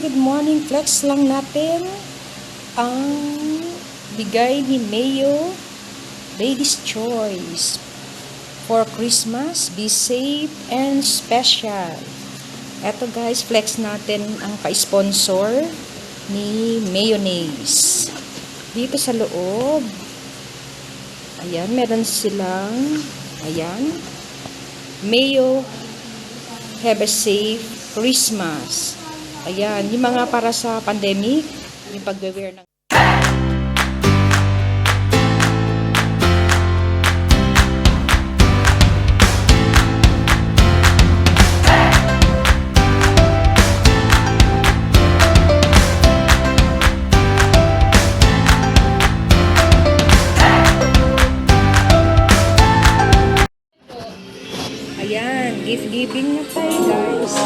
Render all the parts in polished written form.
good morning. Flex lang natin ang bigay ni Mayo, Lady's Choice. For Christmas, be safe and special. Eto guys, flex natin ang ka-sponsor ni Mayonnaise. Dito sa loob, ayan, meron silang, ayan, Mayo, have a safe Christmas. Ayan, yung mga para sa pandemic, yung pag-wear ng ayan, gift-giving na tayo guys.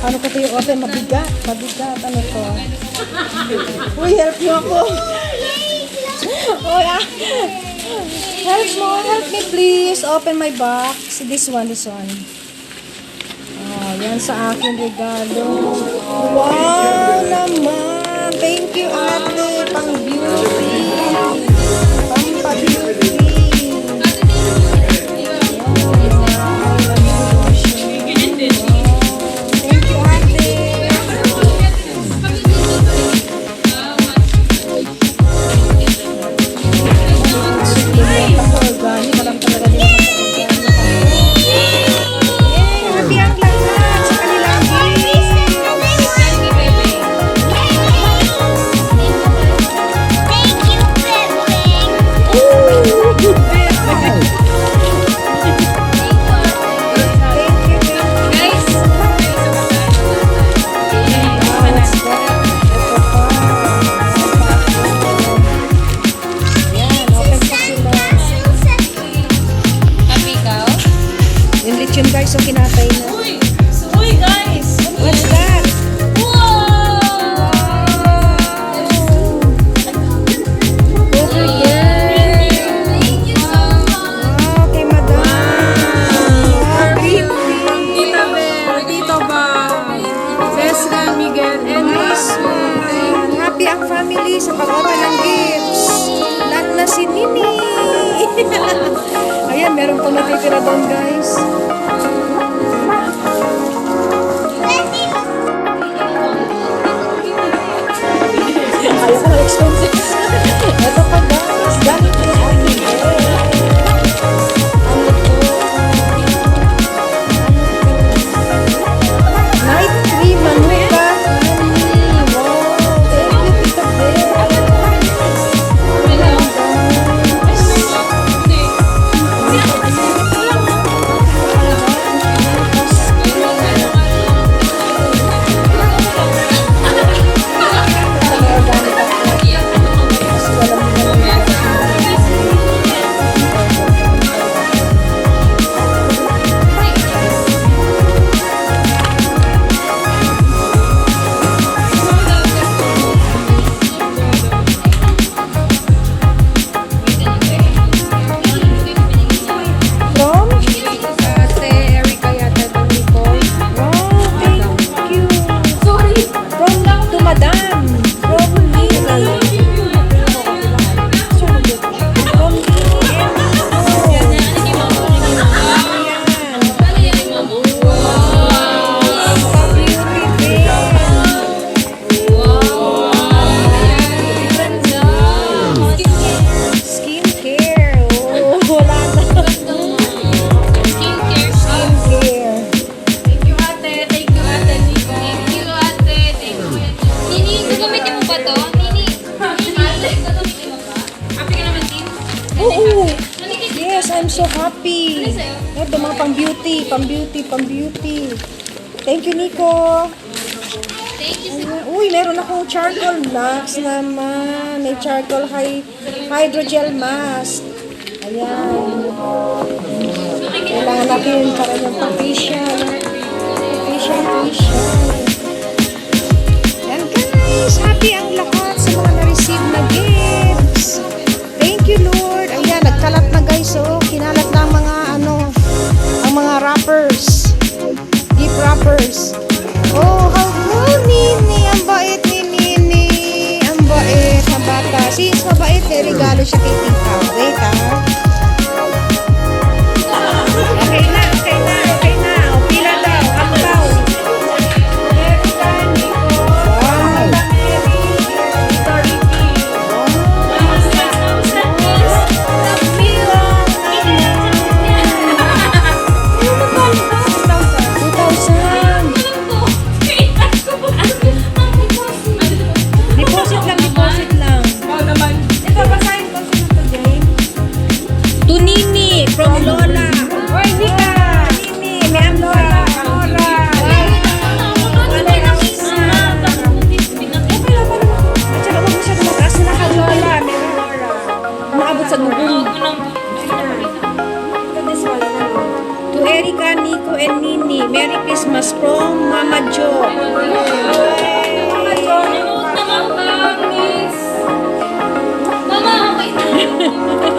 Ano ko ito yung open? Mabigat. Mabigat. Ano to? Uy, help nyo ako. Uy, help mo. Help me please. Open my box. This one. Oh, yan sa akin regalo. Wow naman. Thank you, ate. Pang beauty. Pang pa-beauty. Thank you. question guys, so kinatay na. Uy, guys! What's that? Wow! Over there. Thank you so much! Wow, kay madam. Happy. Tita Bel, Tito Bob, Besgan, Miguel, and Luis. Happy ang family sa pag-open ng gifts. Lahat na si Nini. Ayan, meron pa natitira doon guys. Ayaw ko na-expensive. Ito pa guys. Gamit ko yung aking night cream, manuka. Wow, thank you, Tita From? Ate Erika yata doon dito. Wow, thank you. Sorry! From to Madam. From me. From me skincare. Oh, wala na. Skincare. Skincare. Thank you, ate. Thank you, ate. Thank you, ate. Thank you. Nini, gagamitin mo ba to? Nini, gagamitin mo ba? Happy ka naman, Tim? Oo. Nani, Yes, I'm so happy. Ito, mga pang-beauty, pang-beauty, pang-beauty. Thank you, Nico. thank you. Uy, meron akong charcoal mask naman. May charcoal hydrogel mask. Ayan. Kailangan natin para yung pang-facial. Facial. Yan guys, happy ang lahat sa mga na-receive na gifts. Thank you, Lord. Ayan, nagkalat na guys. Oh, kinalat na ang mga ang mga wrappers. Gift wrappers. Oh, Nini. Ang bait ni Nini. Ang bait na bata. Since mabait, regalo siya kay tita. Wait, Okay na. O, pila daw. Ang daw. Wow. Deposit lang. Wow naman. Ito, basahin ko sino to, Jane. To Nini from Lola. Hoy, Nika! Nini, may ang Lola. Nora. At saka huwag mo siya mataas na naka Lola. Meron Nora. Umaabot sa dugong. This one. To Erika, Nico, and Nini, Merry Christmas from Mama Jo. Mama, okay na.